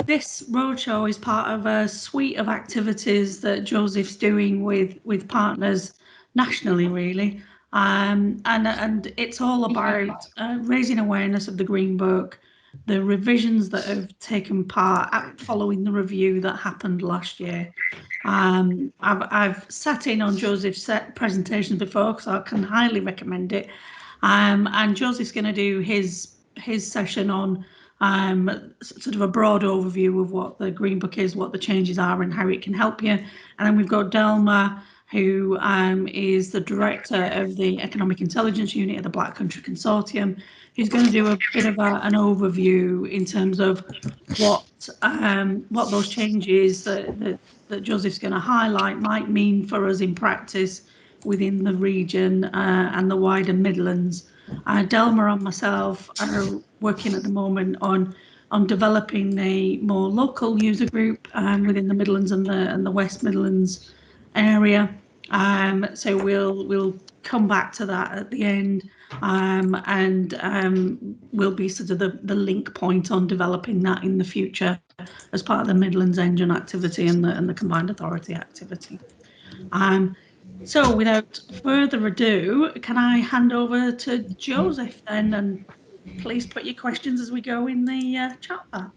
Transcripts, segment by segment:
this roadshow is part of a suite of activities that Joseph's doing with partners nationally, really. And it's all about raising awareness of the Green Book, the revisions that have taken part following the review that happened last year. I've sat in on Joseph's presentations before, so I can highly recommend it. And Joseph's going to do his session on sort of a broad overview of what the Green Book is, what the changes are, and how it can help you. And then we've got Delma, who is the director of the Economic Intelligence Unit of the Black Country Consortium, who's going to do a bit of an overview in terms of what those changes that Joseph's going to highlight might mean for us in practice within the region and the wider Midlands. Delma and myself are working at the moment on developing a more local user group within the Midlands and the West Midlands area. So we'll come back to that at the end, and will be sort of the link point on developing that in the future as part of the Midlands Engine activity and the Combined Authority activity. So without further ado, can I hand over to Joseph then, and please put your questions as we go in the chat bar.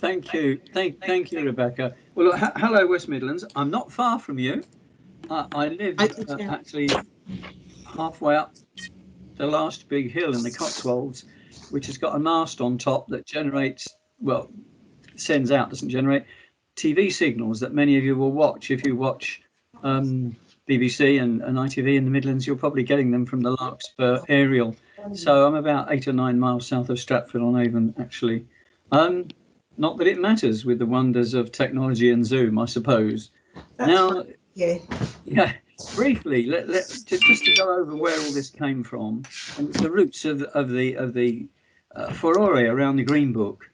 Thank you. Thank you, Rebecca. Well, look, hello, West Midlands. I'm not far from you. I live actually halfway up the last big hill in the Cotswolds, which has got a mast on top that generates, well, sends out, doesn't generate, TV signals that many of you will watch. If you watch BBC and ITV in the Midlands, you're probably getting them from the Larkspur aerial. So I'm about 8 or 9 miles south of Stratford-on-Avon, actually. Not that it matters with the wonders of technology and Zoom, I suppose. That's now, yeah. Briefly, just to go over where all this came from and the roots of the furore around the Green Book.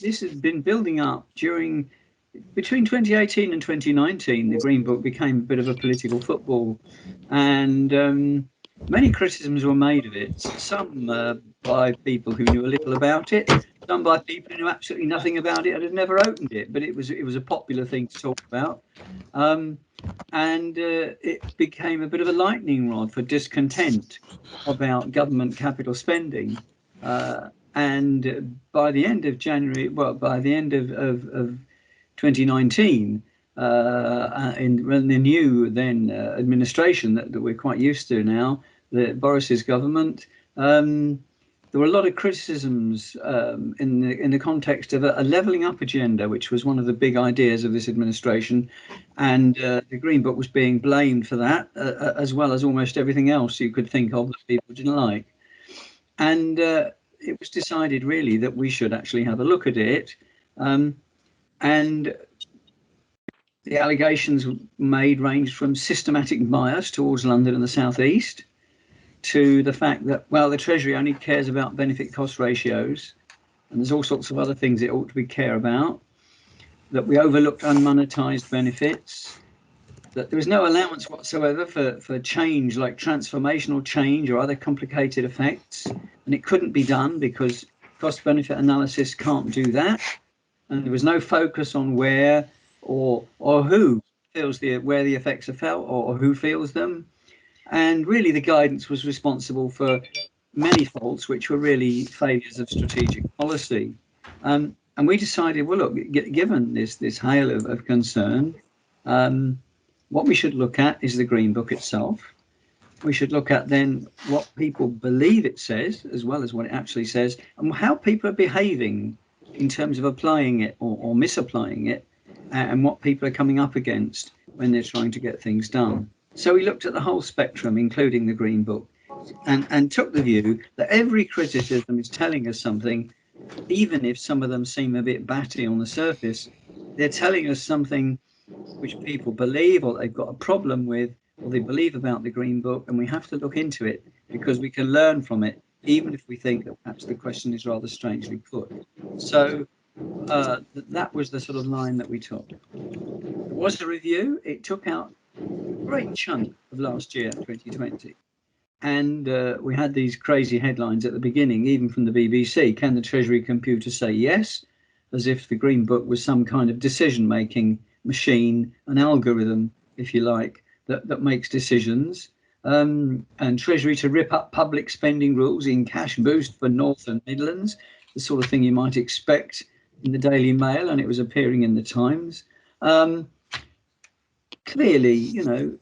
This has been building up between 2018 and 2019. The Green Book became a bit of a political football, and many criticisms were made of it. Some by people who knew a little about it, some by people who knew absolutely nothing about it and had never opened it. But it was a popular thing to talk about, and it became a bit of a lightning rod for discontent about government capital spending. And by the end of January, by the end of 2019, in the new then administration that we're quite used to now, Boris's government, there were a lot of criticisms in the context of a levelling up agenda, which was one of the big ideas of this administration, and the Green Book was being blamed for that, as well as almost everything else you could think of that people didn't like. And it was decided really that we should actually have a look at it. And the allegations made ranged from systematic bias towards London and the South East to the fact that, well, the Treasury only cares about benefit cost ratios, and there's all sorts of other things it ought to be care about, that we overlooked unmonetized benefits, that there was no allowance whatsoever for change like transformational change or other complicated effects, and it couldn't be done because cost benefit analysis can't do that. And there was no focus on where or who feels where the effects are felt or who feels them. And really the guidance was responsible for many faults, which were really failures of strategic policy. And we decided, well, look, given this hail of concern, what we should look at is the Green Book itself. We should look at then what people believe it says, as well as what it actually says, and how people are behaving in terms of applying it or misapplying it, and what people are coming up against when they're trying to get things done. So we looked at the whole spectrum, including the Green Book, and took the view that every criticism is telling us something, even if some of them seem a bit batty on the surface. They're telling us something which people believe, or they've got a problem with, or they believe about the Green Book, and we have to look into it because we can learn from it, even if we think that perhaps the question is rather strangely put. So that was the sort of line that we took. It was a review. It took out a great chunk of last year, 2020. And we had these crazy headlines at the beginning, even from the BBC. Can the Treasury computer say yes? as if the Green Book was some kind of decision-making machine, an algorithm, if you like, that makes decisions. And Treasury to rip up public spending rules in cash boost for North and Midlands, the sort of thing you might expect in the Daily Mail, and it was appearing in the Times. Clearly, you know,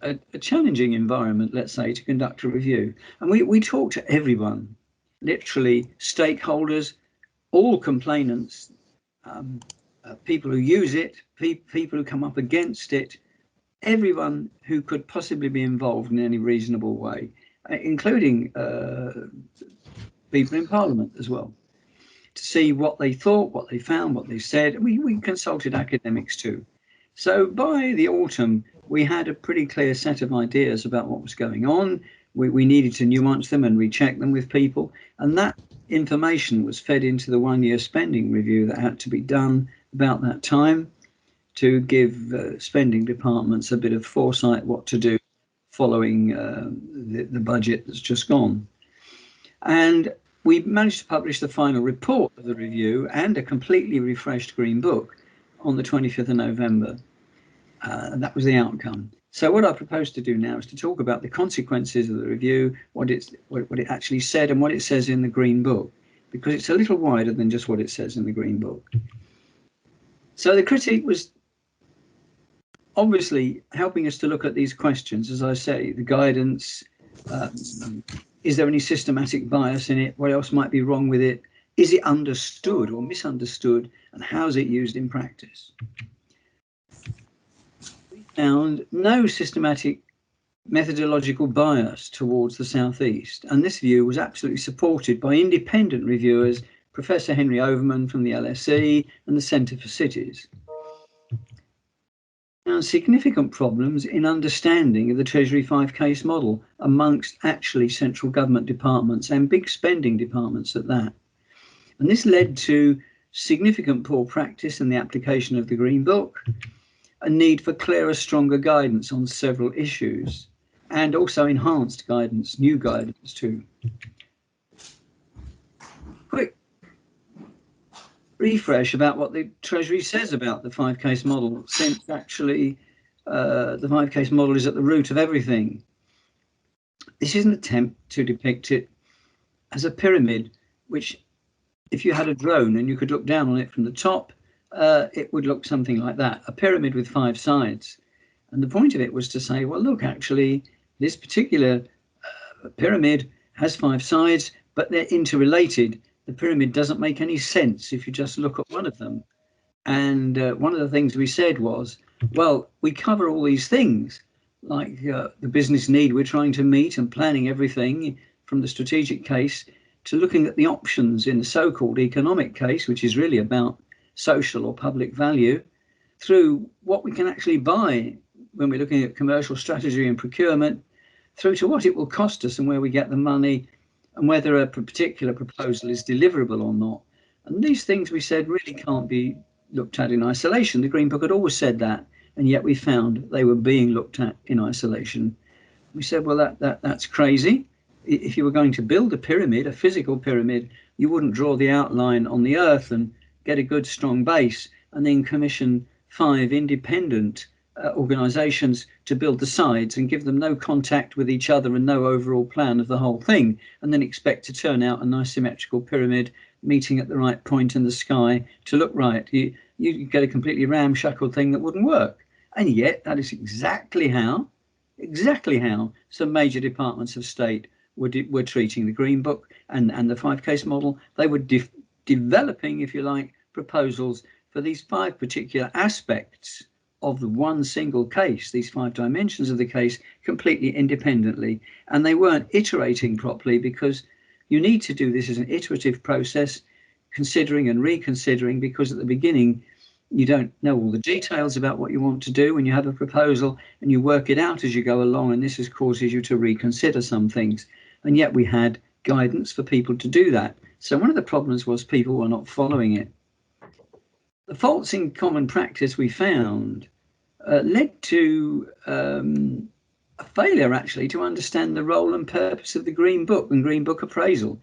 a challenging environment, let's say, to conduct a review. And we talk to everyone, literally stakeholders, all complainants, people who use it, people who come up against it, everyone who could possibly be involved in any reasonable way, including people in Parliament as well, to see what they thought, what they found, what they said. We consulted academics too. So by the autumn, we had a pretty clear set of ideas about what was going on. We needed to nuance them and recheck them with people. And that information was fed into the one-year spending review that had to be done about that time to give spending departments a bit of foresight what to do following the budget that's just gone. And we managed to publish the final report of the review and a completely refreshed Green Book on the 25th of November. And that was the outcome. So what I propose to do now is to talk about the consequences of the review, what it actually said and what it says in the Green Book, because it's a little wider than just what it says in the Green Book. So the critique was obviously helping us to look at these questions, as I say, the guidance, is there any systematic bias in it? What else might be wrong with it? Is it understood or misunderstood? And how is it used in practice? We found no systematic methodological bias towards the South East, and this view was absolutely supported by independent reviewers, Professor Henry Overman from the LSE and the Centre for Cities. Now, significant problems in understanding of the Treasury 5-case model amongst actually central government departments and big spending departments at that. And this led to significant poor practice in the application of the Green Book, a need for clearer, stronger guidance on several issues, and also enhanced guidance, new guidance too. Quick refresh about what the Treasury says about the 5-case model, since actually the 5-case model is at the root of everything. This is an attempt to depict it as a pyramid, which if you had a drone and you could look down on it from the top, it would look something like that, a pyramid with 5 sides. And the point of it was to say, well, look, actually, this particular pyramid has 5 sides, but they're interrelated. The pyramid doesn't make any sense if you just look at one of them. And one of the things we said was, well, we cover all these things, like the business need we're trying to meet and planning everything from the strategic case to looking at the options in the so-called economic case, which is really about social or public value, through what we can actually buy when we're looking at commercial strategy and procurement, through to what it will cost us and where we get the money, and whether a particular proposal is deliverable or not. And these things, we said, really can't be looked at in isolation. The Green Book had always said that, and yet we found they were being looked at in isolation. We said, well, that's crazy. If you were going to build a pyramid, a physical pyramid, you wouldn't draw the outline on the earth and get a good, strong base, and then commission 5 independent organisations to build the sides and give them no contact with each other and no overall plan of the whole thing, and then expect to turn out a nice symmetrical pyramid meeting at the right point in the sky to look right. You get a completely ramshackle thing that wouldn't work. And yet that is exactly how some major departments of state were treating the Green Book and the 5-case model. They were developing, if you like, proposals for these 5 particular aspects of the one single case, these 5 dimensions of the case, completely independently. And they weren't iterating properly, because you need to do this as an iterative process, considering and reconsidering, because at the beginning you don't know all the details about what you want to do when you have a proposal, and you work it out as you go along, and this causes you to reconsider some things. And yet we had guidance for people to do that. So one of the problems was people were not following it. The faults in common practice we found led to a failure, actually, to understand the role and purpose of the Green Book and Green Book appraisal.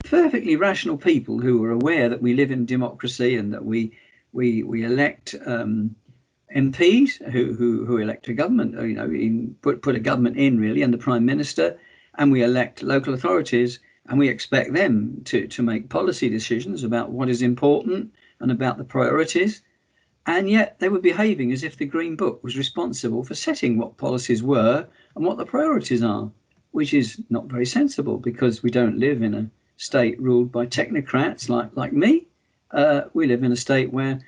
perfectly rational people who are aware that we live in democracy and that we elect MPs who elect a government, put a government in really, and the Prime Minister, and we elect local authorities, and we expect them to make policy decisions about what is important and about the priorities. And yet they were behaving as if the Green Book was responsible for setting what policies were and what the priorities are, which is not very sensible, because we don't live in a state ruled by technocrats like me. We live in a state where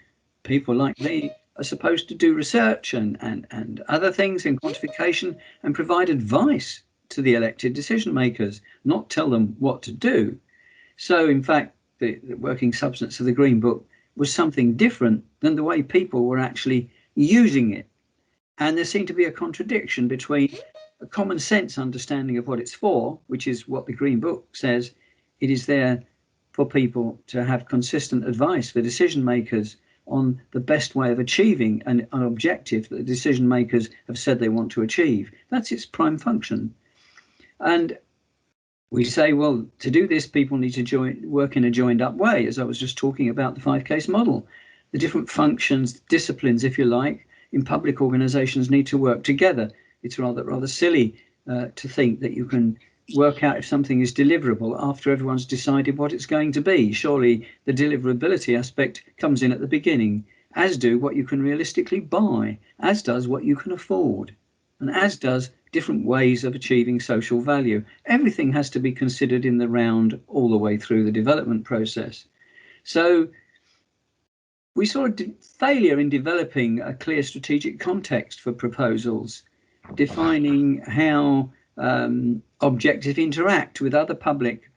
people like me are supposed to do research and other things in quantification and provide advice to the elected decision makers, not tell them what to do. So in fact, the working substance of the Green Book was something different than the way people were actually using it. And there seemed to be a contradiction between a common sense understanding of what it's for, which is what the Green Book says. It is there for people to have consistent advice for decision makers on the best way of achieving an objective that the decision makers have said they want to achieve. That's its prime function. And we say, well, to do this, people need to work in a joined up way, as I was just talking about the 5-case model. The different functions, disciplines, if you like, in public organisations need to work together. It's rather silly to think that you can work out if something is deliverable after everyone's decided what it's going to be. Surely the deliverability aspect comes in at the beginning, as do what you can realistically buy, as does what you can afford, and as does different ways of achieving social value. Everything has to be considered in the round all the way through the development process. So we saw a failure in developing a clear strategic context for proposals, defining how objectives interact with other public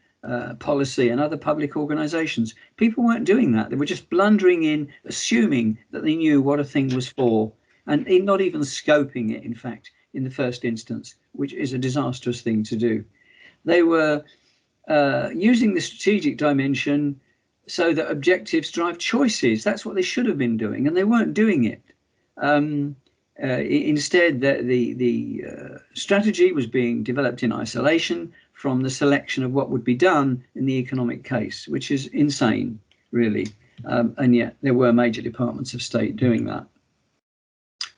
policy and other public organisations. People weren't doing that. They were just blundering in, assuming that they knew what a thing was for, and not even scoping it, in fact, in the first instance, which is a disastrous thing to do. They were using the strategic dimension so that objectives drive choices. That's what they should have been doing, and they weren't doing it. Instead, the strategy was being developed in isolation from the selection of what would be done in the economic case, which is insane, really. And yet there were major departments of state doing that.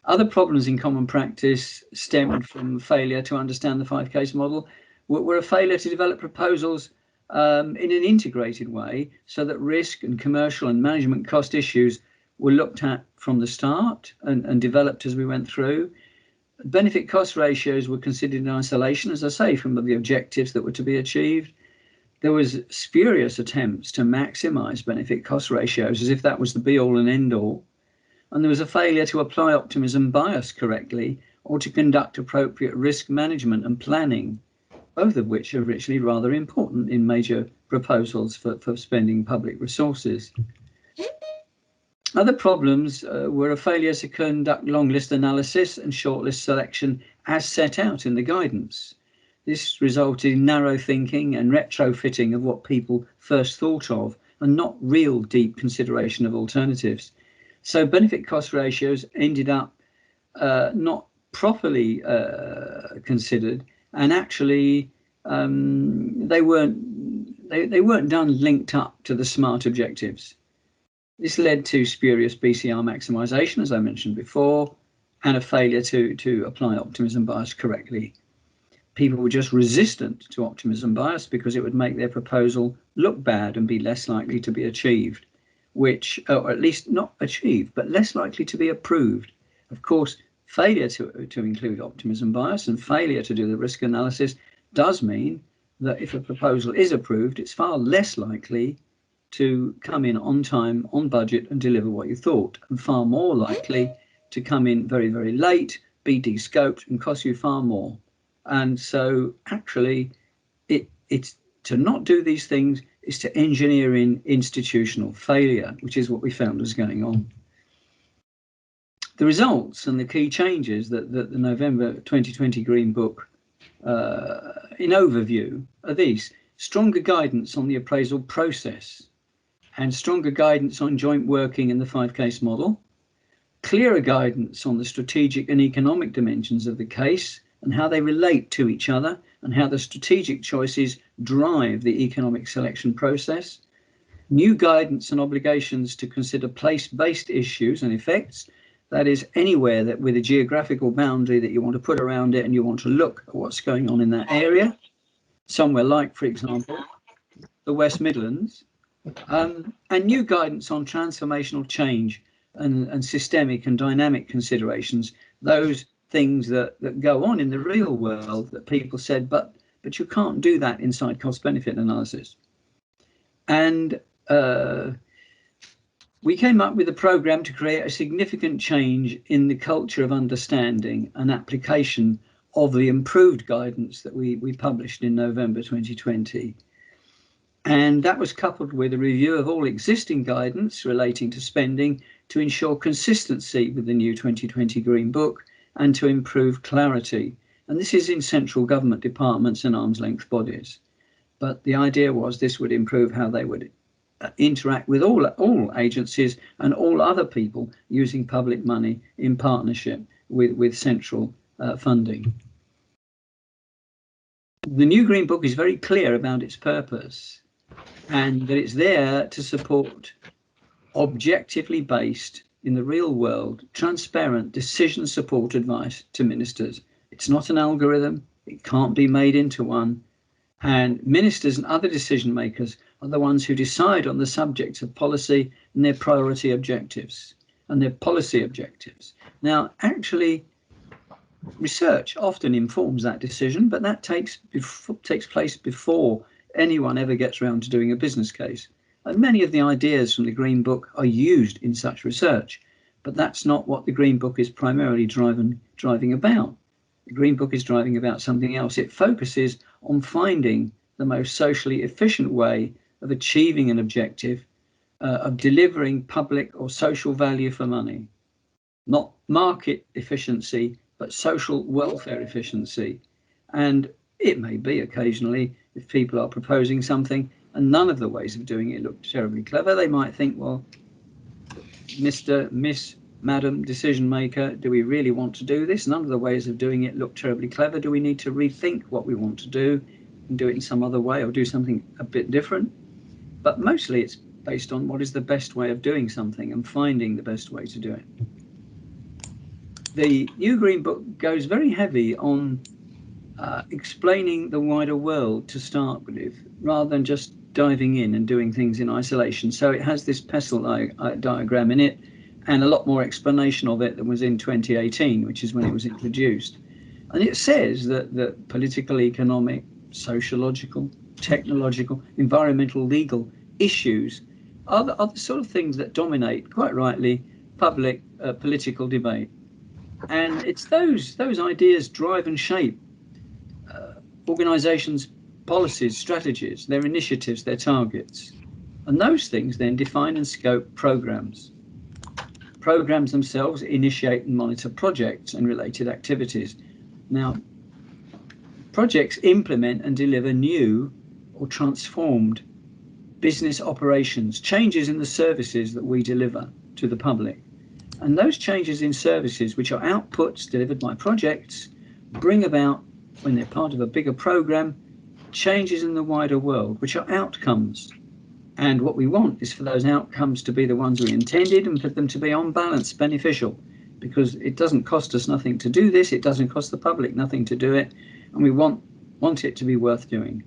Other problems in common practice stemmed from failure to understand the 5-case model, were a failure to develop proposals in an integrated way so that risk and commercial and management cost issues were looked at from the start and developed as we went through. Benefit cost ratios were considered in isolation, as I say, from the objectives that were to be achieved. There was spurious attempts to maximize benefit cost ratios as if that was the be all and end all. And there was a failure to apply optimism bias correctly or to conduct appropriate risk management and planning, both of which are actually rather important in major proposals for spending public resources. Other problems were a failure to conduct long list analysis and short list selection as set out in the guidance. This resulted in narrow thinking and retrofitting of what people first thought of and not real deep consideration of alternatives. So benefit cost ratios ended up not properly considered, and actually they weren't done linked up to the SMART objectives. This led to spurious BCR maximisation, as I mentioned before, and a failure to apply optimism bias correctly. People were just resistant to optimism bias because it would make their proposal look bad and be less likely to be achieved, or at least not achieved, but less likely to be approved. Of course, failure to include optimism bias and failure to do the risk analysis does mean that if a proposal is approved, it's far less likely to come in on time, on budget, and deliver what you thought, and far more likely to come in very, very late, be de-scoped, and cost you far more. And so actually, it's to not do these things is to engineer in institutional failure, which is what we found was going on. The results and the key changes that the November 2020 Green Book in overview are these: stronger guidance on the appraisal process and stronger guidance on joint working in the 5-case model, clearer guidance on the strategic and economic dimensions of the case and how they relate to each other and how the strategic choices drive the economic selection process. New guidance and obligations to consider place-based issues and effects. That is, anywhere that with a geographical boundary that you want to put around it and you want to look at what's going on in that area. Somewhere like, for example, the West Midlands. And new guidance on transformational change and systemic and dynamic considerations. Those things that go on in the real world that people said, but you can't do that inside cost-benefit analysis. And we came up with a program to create a significant change in the culture of understanding and application of the improved guidance that we published in November 2020. And that was coupled with a review of all existing guidance relating to spending to ensure consistency with the new 2020 Green Book and to improve clarity. And this is in central government departments and arm's length bodies. But the idea was this would improve how they would interact with all agencies and all other people using public money in partnership with central funding. The new Green Book is very clear about its purpose and that it's there to support objectively based, in the real world, transparent decision support advice to ministers. It's not an algorithm, it can't be made into one. And ministers and other decision makers are the ones who decide on the subjects of policy and their priority objectives and their policy objectives. Now, actually, research often informs that decision, but that takes place before anyone ever gets around to doing a business case. And many of the ideas from the Green Book are used in such research, but that's not what the Green Book is primarily driving about. The Green Book is driving about something else. It focuses on finding the most socially efficient way of achieving an objective, of delivering public or social value for money, not market efficiency, but social welfare efficiency. And it may be occasionally, if people are proposing something and none of the ways of doing it look terribly clever, they might think, well, Mr., Miss, Madam decision maker, do we really want to do this? None of the ways of doing it look terribly clever. Do we need to rethink what we want to do and do it in some other way or do something a bit different? But mostly it's based on what is the best way of doing something and finding the best way to do it. The new Green Book goes very heavy on explaining the wider world to start with, rather than just diving in and doing things in isolation. So it has this pestle diagram in it and a lot more explanation of it than was in 2018, which is when it was introduced. And it says that the political, economic, sociological, technological, environmental, legal issues are the sort of things that dominate, quite rightly, public political debate. And it's those ideas drive and shape organisations' policies, strategies, their initiatives, their targets. And those things then define and scope programmes. Programmes themselves initiate and monitor projects and related activities. Now, projects implement and deliver new or transformed business operations, changes in the services that we deliver to the public. And those changes in services, which are outputs delivered by projects, bring about, when they're part of a bigger programme, changes in the wider world, which are outcomes. And what we want is for those outcomes to be the ones we intended and for them to be on balance beneficial, because it doesn't cost us nothing to do this, it doesn't cost the public nothing to do it, and we want it to be worth doing.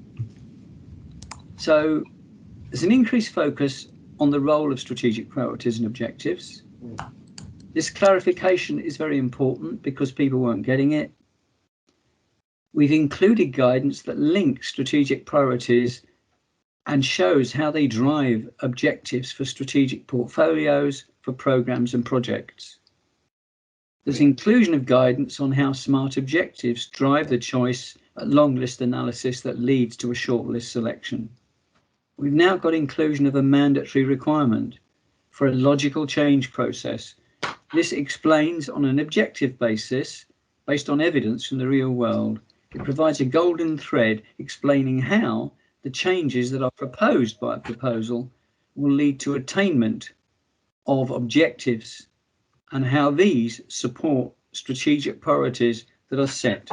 So there's an increased focus on the role of strategic priorities and objectives. This clarification is very important because people weren't getting it. We've included guidance that links strategic priorities and shows how they drive objectives for strategic portfolios, for programs and projects. There's inclusion of guidance on how smart objectives drive the choice at long list analysis that leads to a short list selection. We've now got inclusion of a mandatory requirement for a logical change process. This explains on an objective basis, based on evidence from the real world. It provides a golden thread explaining how the changes that are proposed by a proposal will lead to attainment of objectives and how these support strategic priorities that are set.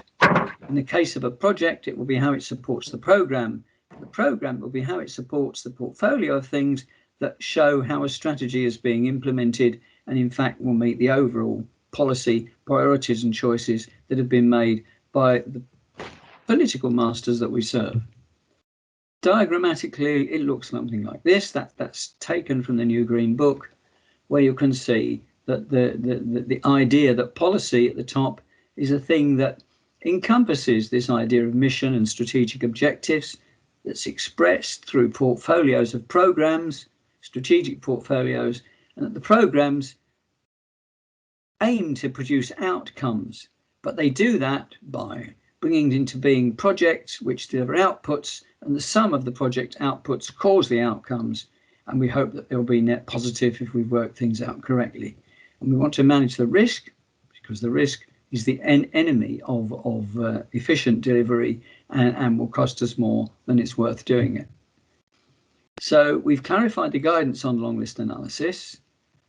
In the case of a project, it will be how it supports the program. The program will be how it supports the portfolio of things that show how a strategy is being implemented and in fact will meet the overall policy priorities and choices that have been made by the political masters that we serve. Diagrammatically, it looks something like this. That's taken from the New Green Book, where you can see that the idea that policy at the top is a thing that encompasses this idea of mission and strategic objectives that's expressed through portfolios of programs, strategic portfolios, and that the programs aim to produce outcomes, but they do that by bringing into being projects which deliver outputs, and the sum of the project outputs cause the outcomes, and we hope that they'll be net positive if we work things out correctly. And we want to manage the risk, because the risk is the enemy of efficient delivery and will cost us more than it's worth doing it. So we've clarified the guidance on long list analysis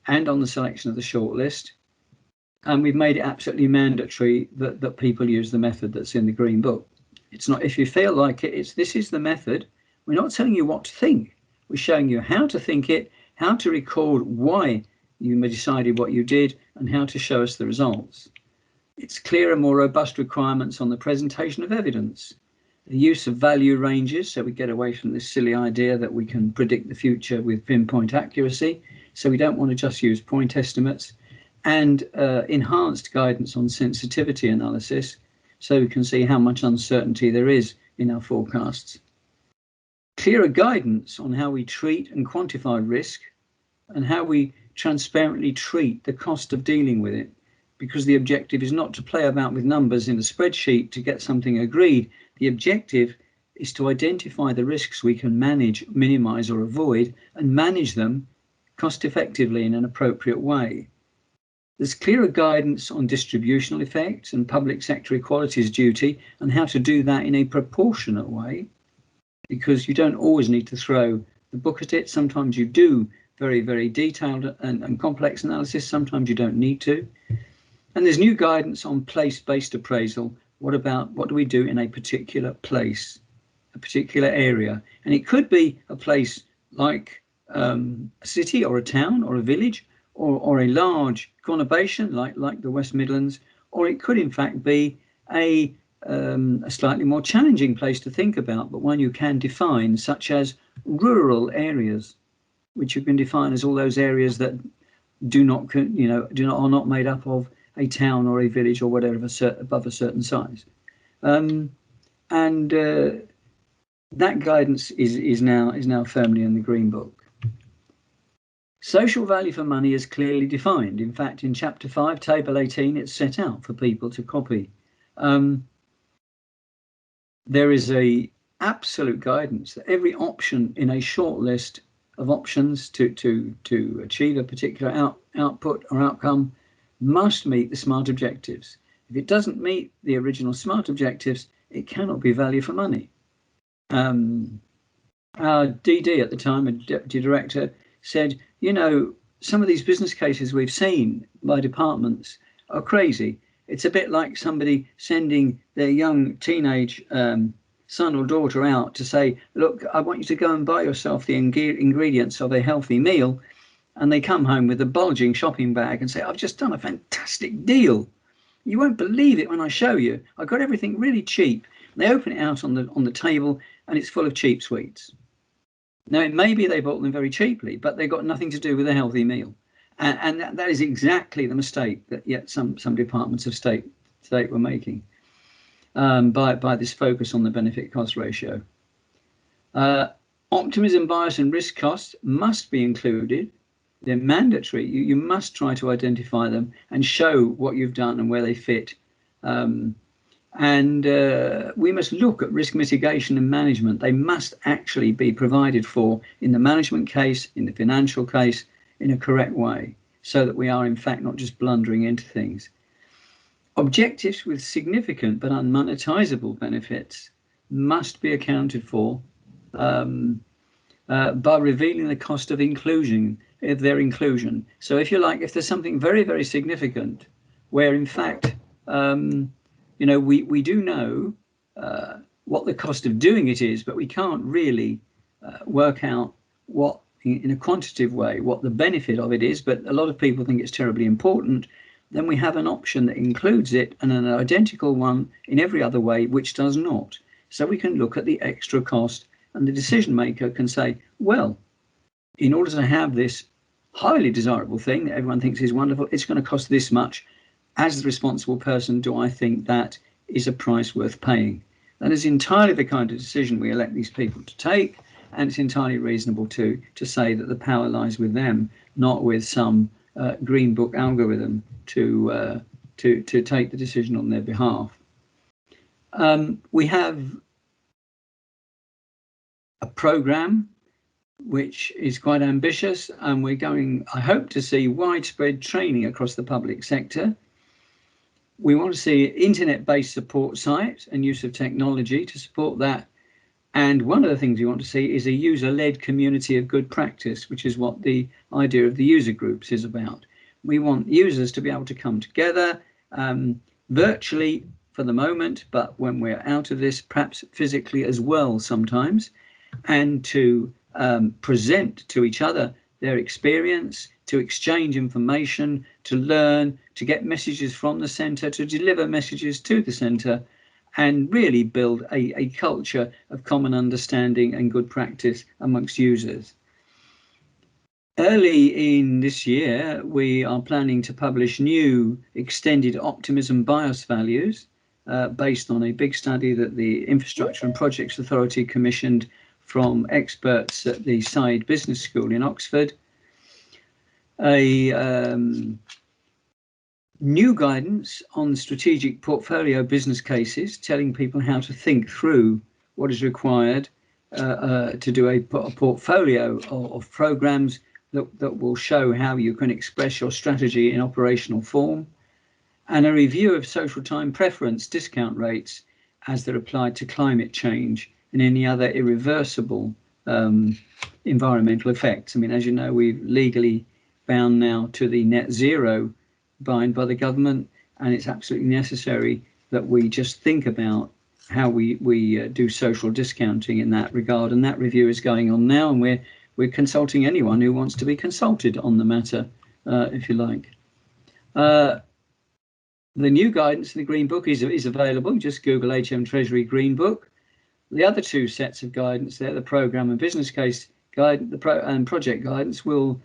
and on the selection of the short list, and we've made it absolutely mandatory that people use the method that's in the Green Book. It's not, if you feel like it, this is the method. We're not telling you what to think. We're showing you how to think it, how to record why you decided what you did, and how to show us the results. It's clearer, more robust requirements on the presentation of evidence, the use of value ranges, so we get away from this silly idea that we can predict the future with pinpoint accuracy. So we don't want to just use point estimates, and enhanced guidance on sensitivity analysis, so we can see how much uncertainty there is in our forecasts. Clearer guidance on how we treat and quantify risk, and how we transparently treat the cost of dealing with it, because the objective is not to play about with numbers in a spreadsheet to get something agreed. The objective is to identify the risks we can manage, minimize, or avoid, and manage them cost effectively in an appropriate way. There's clearer guidance on distributional effects and public sector equalities duty, and how to do that in a proportionate way, because you don't always need to throw the book at it. Sometimes you do very, very detailed and complex analysis. Sometimes you don't need to. And there's new guidance on place-based appraisal. What do we do in a particular place, a particular area? And it could be a place like a city or a town or a village, or a large conurbation like the West Midlands, or it could in fact be a slightly more challenging place to think about, but one you can define, such as rural areas, which you can define as all those areas that are not made up of a town or a village or whatever above a certain size. That guidance is now firmly in the Green Book. Social value for money is clearly defined. In fact, in Chapter 5, Table 18, it's set out for people to copy. There is a absolute guidance that every option in a short list of options to achieve a particular output or outcome must meet the SMART objectives. If it doesn't meet the original SMART objectives, it cannot be value for money. Our DD at the time, a deputy director, said, some of these business cases we've seen by departments are crazy. It's a bit like somebody sending their young teenage son or daughter out to say, look, I want you to go and buy yourself the ingredients of a healthy meal. And they come home with a bulging shopping bag and say, I've just done a fantastic deal. You won't believe it when I show you. I got everything really cheap. And they open it out on the table, and it's full of cheap sweets. Now, it may be they bought them very cheaply, but they've got nothing to do with a healthy meal. And that is exactly the mistake that yet some departments of state were making by this focus on the benefit cost ratio. Optimism, bias, and risk costs must be included. They're mandatory. You must try to identify them and show what you've done and where they fit. We must look at risk mitigation and management. They must actually be provided for in the management case, in the financial case, in a correct way, so that we are in fact not just blundering into things. Objectives with significant but unmonetizable benefits must be accounted for by revealing the cost of their inclusion. So if you like, if there's something very, very significant where in fact you know, we do know what the cost of doing it is, but we can't really work out what, in a quantitative way, what the benefit of it is. But a lot of people think it's terribly important. Then we have an option that includes it and an identical one in every other way which does not. So we can look at the extra cost, and the decision maker can say, well, in order to have this highly desirable thing that everyone thinks is wonderful, it's going to cost this much. As the responsible person, do I think that is a price worth paying? That is entirely the kind of decision we elect these people to take, and it's entirely reasonable to say that the power lies with them, not with some green book algorithm to take the decision on their behalf. We have a program which is quite ambitious, and we're going, I hope, to see widespread training across the public sector. We want to see internet-based support site and use of technology to support that. And one of the things we want to see is a user-led community of good practice, which is what the idea of the user groups is about. We want users to be able to come together virtually for the moment, but when we're out of this, perhaps physically as well sometimes, and to present to each other their experience, to exchange information, to learn, to get messages from the centre, to deliver messages to the centre, and really build a culture of common understanding and good practice amongst users. Early in this year, we are planning to publish new extended optimism bias values based on a big study that the Infrastructure and Projects Authority commissioned from experts at the Side Business School in Oxford. A new guidance on strategic portfolio business cases, telling people how to think through what is required to do a portfolio of programs that will show how you can express your strategy in operational form, and a review of social time preference discount rates as they're applied to climate change and any other irreversible environmental effects. I mean, as you know, we're legally bound now to the net zero bind by the government, and it's absolutely necessary that we just think about how we do social discounting in that regard. And that review is going on now, and we're consulting anyone who wants to be consulted on the matter, if you like. The new guidance in the Green Book is available. Just Google HM Treasury Green Book. The other two sets of guidance there, the programme and business case guide, and project guidance, will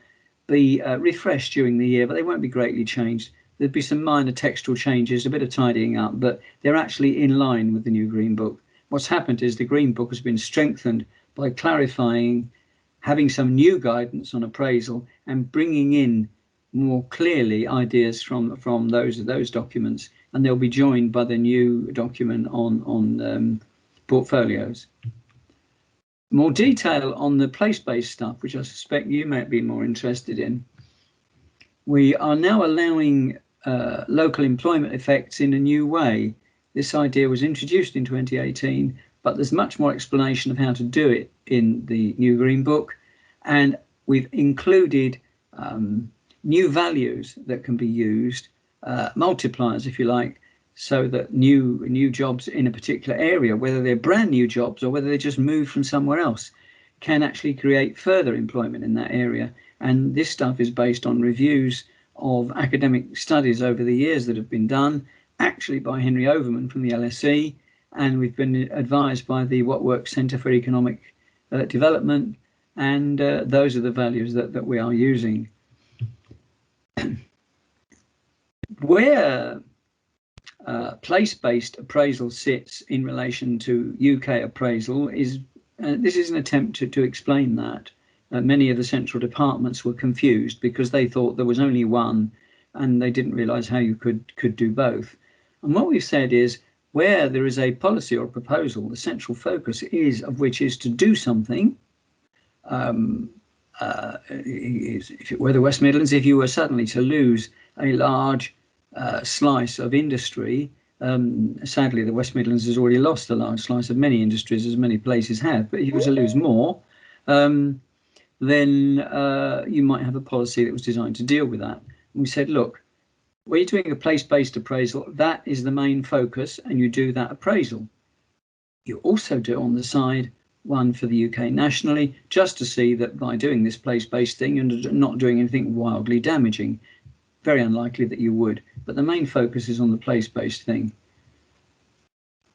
be refreshed during the year, but they won't be greatly changed. There'll be some minor textual changes, a bit of tidying up, but they're actually in line with the new Green Book. What's happened is the Green Book has been strengthened by clarifying, having some new guidance on appraisal, and bringing in more clearly ideas from those documents, and they'll be joined by the new document on portfolios. More detail on the place-based stuff, which I suspect you might be more interested in. We are now allowing local employment effects in a new way. This idea was introduced in 2018, but there's much more explanation of how to do it in the new Green Book, and we've included new values that can be used, multipliers, if you like, so that new jobs in a particular area, whether they're brand new jobs or whether they just moved from somewhere else, can actually create further employment in that area. And this stuff is based on reviews of academic studies over the years that have been done, actually by Henry Overman from the LSE, and we've been advised by the What Works Centre for Economic Development, and those are the values that we are using. Where place-based appraisal sits in relation to UK appraisal is, this is an attempt to explain that. Many of the central departments were confused because they thought there was only one, and they didn't realise how you could do both. And what we've said is, where there is a policy or proposal, the central focus which is to do something. If it were the West Midlands, if you were suddenly to lose a large slice of industry, sadly the West Midlands has already lost a large slice of many industries, as many places have, but if you were to lose more, then you might have a policy that was designed to deal with that. And we said, look, where you're doing a place-based appraisal, that is the main focus, and you do that appraisal. You also do on the side one for the UK nationally, just to see that by doing this place-based thing and not doing anything wildly damaging. Very unlikely that you would, but the main focus is on the place-based thing.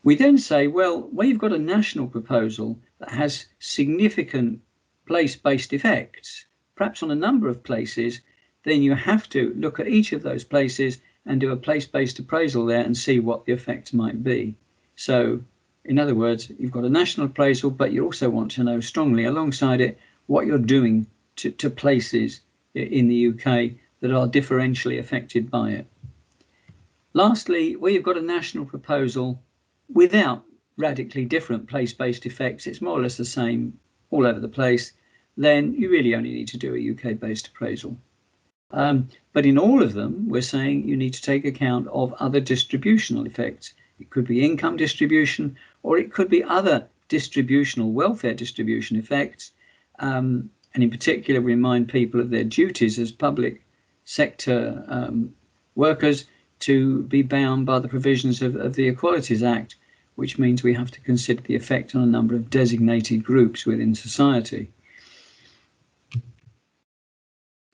We then say, well, where you've got a national proposal that has significant place-based effects, perhaps on a number of places, then you have to look at each of those places and do a place-based appraisal there and see what the effects might be. So, in other words, you've got a national appraisal, but you also want to know strongly alongside it what you're doing to places in the UK that are differentially affected by it. Lastly, where you've got a national proposal without radically different place-based effects, it's more or less the same all over the place, then you really only need to do a UK-based appraisal. But in all of them, we're saying you need to take account of other distributional effects. It could be income distribution, or it could be other distributional welfare distribution effects. And in particular, remind people of their duties as public sector workers to be bound by the provisions of the Equalities Act, which means we have to consider the effect on a number of designated groups within society.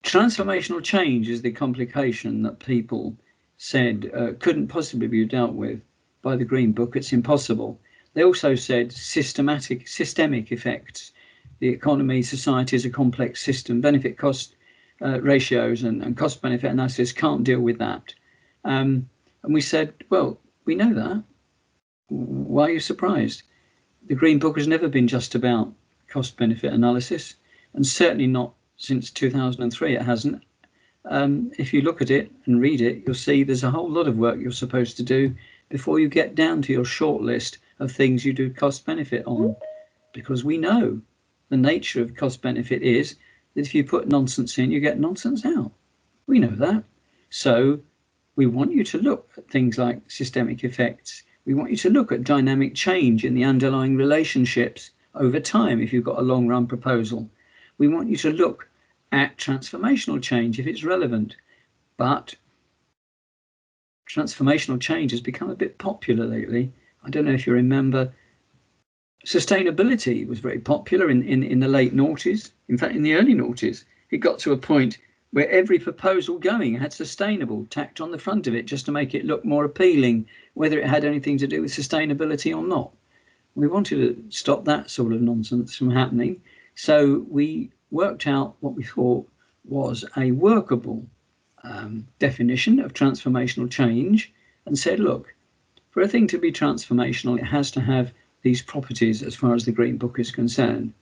Transformational change is the complication that people said couldn't possibly be dealt with by the Green Book. It's impossible. They also said systemic effects. The economy, society is a complex system. Benefit cost ratios and cost benefit analysis can't deal with that. And we said, well, we know that. Why are you surprised? The Green Book has never been just about cost benefit analysis, and certainly not since 2003 it hasn't. If you look at it and read it, you'll see there's a whole lot of work you're supposed to do before you get down to your short list of things you do cost benefit on, because we know the nature of cost benefit is that if you put nonsense in, you get nonsense out. We know that. So we want you to look at things like systemic effects. We want you to look at dynamic change in the underlying relationships over time if you've got a long run proposal. We want you to look at transformational change if it's relevant. But transformational change has become a bit popular lately. I don't know if you remember, sustainability was very popular in the late noughties. In fact, in the early noughties, it got to a point where every proposal going had sustainable tacked on the front of it just to make it look more appealing, whether it had anything to do with sustainability or not. We wanted to stop that sort of nonsense from happening. So we worked out what we thought was a workable definition of transformational change and said, look, for a thing to be transformational, it has to have these properties as far as the Green Book is concerned.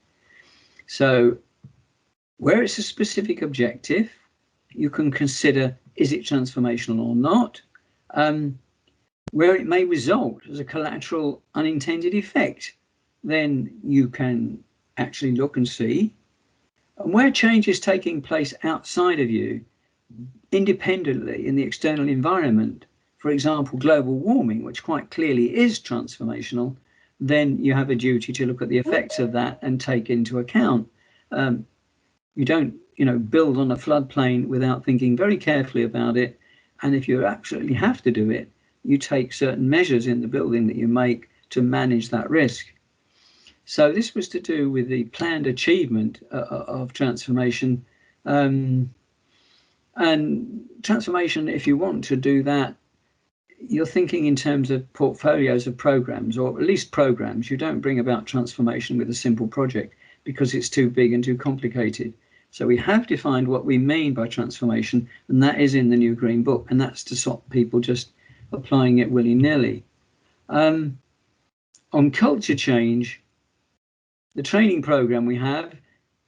So where it's a specific objective, you can consider, is it transformational or not? Where it may result as a collateral unintended effect, then you can actually look and see. And where change is taking place outside of you, independently in the external environment, for example, global warming, which quite clearly is transformational, then you have a duty to look at the effects of that and take into account. You don't, build on a floodplain without thinking very carefully about it. And if you absolutely have to do it, you take certain measures in the building that you make to manage that risk. So this was to do with the planned achievement of transformation. And transformation, if you want to do that, you're thinking in terms of portfolios of programs, or at least programs. You don't bring about transformation with a simple project because it's too big and too complicated. So we have defined what we mean by transformation, and that is in the new Green Book, and that's to stop people just applying it willy-nilly. On culture change, the training program we have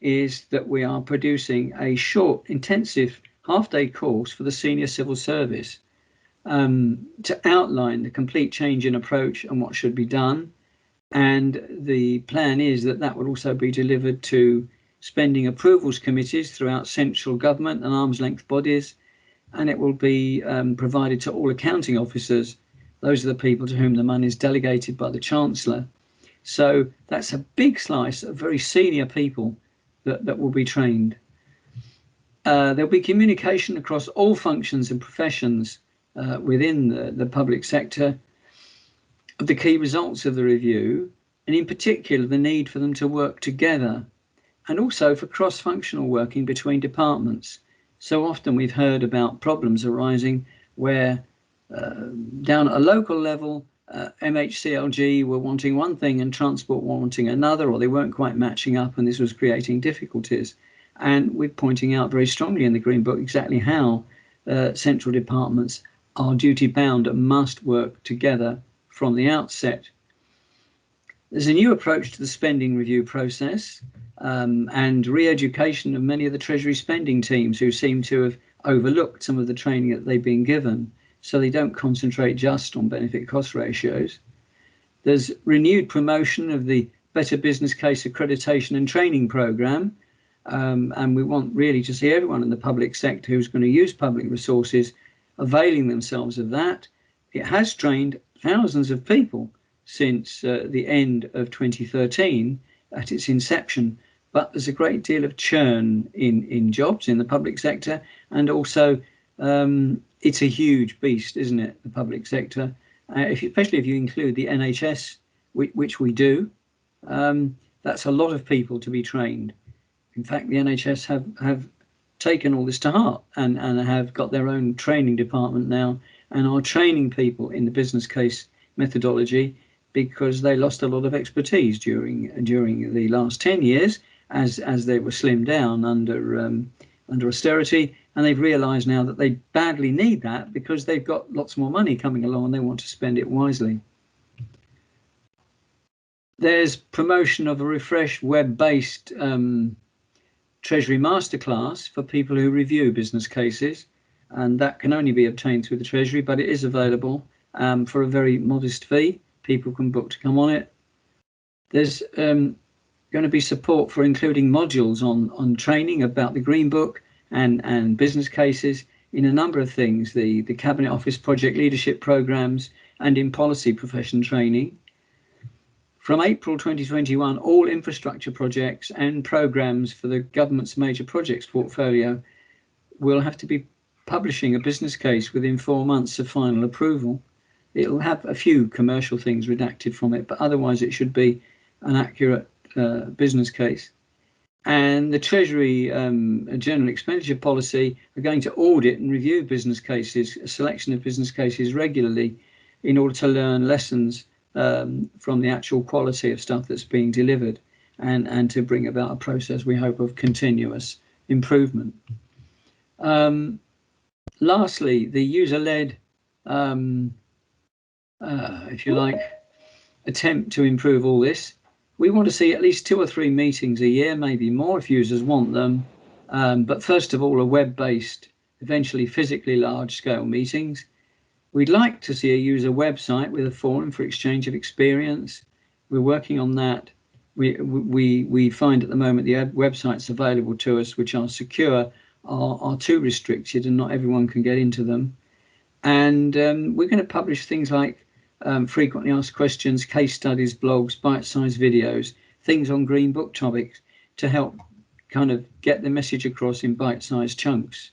is that we are producing a short, intensive half-day course for the senior civil service to outline the complete change in approach and what should be done. And the plan is that that will also be delivered to spending approvals committees throughout central government and arm's length bodies. And it will be provided to all accounting officers. Those are the people to whom the money is delegated by the Chancellor. So that's a big slice of very senior people that will be trained. There'll be communication across all functions and professions within the public sector of the key results of the review, and in particular the need for them to work together, and also for cross-functional working between departments. So often we've heard about problems arising where down at a local level, MHCLG were wanting one thing and transport wanting another, or they weren't quite matching up, and this was creating difficulties. And we're pointing out very strongly in the Green Book exactly how central departments are duty bound and must work together from the outset. There's a new approach to the spending review process and re-education of many of the Treasury spending teams who seem to have overlooked some of the training that they've been given, so they don't concentrate just on benefit cost ratios. There's renewed promotion of the Better Business Case Accreditation and Training Programme, and we want really to see everyone in the public sector who's going to use public resources availing themselves of that. It has trained thousands of people since the end of 2013 at its inception, but there's a great deal of churn in jobs in the public sector, and also it's a huge beast, isn't it, the public sector, especially if you include the NHS, which we do. That's a lot of people to be trained. In fact, the NHS have taken all this to heart and have got their own training department now and are training people in the business case methodology, because they lost a lot of expertise during the last 10 years as they were slimmed down under austerity, and they've realised now that they badly need that because they've got lots more money coming along and they want to spend it wisely. There's promotion of a refreshed web-based Treasury Masterclass for people who review business cases, and that can only be obtained through the Treasury, but it is available for a very modest fee. People can book to come on it. There's going to be support for including modules on training about the Green Book and business cases in a number of things, the Cabinet Office project leadership programs and in policy profession training. From April 2021, all infrastructure projects and programs for the government's major projects portfolio will have to be publishing a business case within 4 months of final approval. It'll have a few commercial things redacted from it, but otherwise it should be an accurate business case. And the Treasury General Expenditure Policy are going to audit and review business cases, a selection of business cases regularly, in order to learn lessons from the actual quality of stuff that's being delivered, and to bring about a process, we hope, of continuous improvement. Lastly, the user-led, if you like, attempt to improve all this. We want to see at least 2 or 3 meetings a year, maybe more if users want them. But first of all, a web-based, eventually physically large-scale meetings. We'd like to see a user website with a forum for exchange of experience. We're working on that. We find at the moment the websites available to us, which are secure, are too restricted and not everyone can get into them. And we're going to publish things like frequently asked questions, case studies, blogs, bite-sized videos, things on Green Book topics to help kind of get the message across in bite-sized chunks.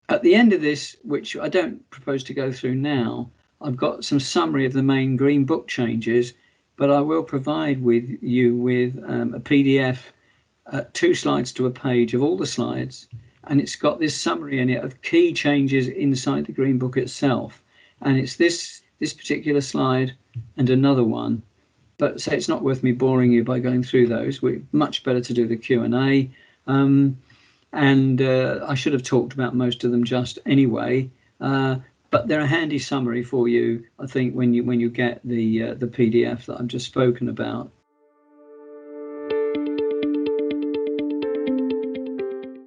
At the end of this, which I don't propose to go through now, I've got some summary of the main Green Book changes, but I will provide you with a PDF, 2 slides to a page of all the slides, and it's got this summary in it of key changes inside the Green Book itself. And it's this particular slide and another one, but so it's not worth me boring you by going through those. We're much better to do the Q&A. And I should have talked about most of them just anyway, but they're a handy summary for you, I think, when you get the PDF that I've just spoken about.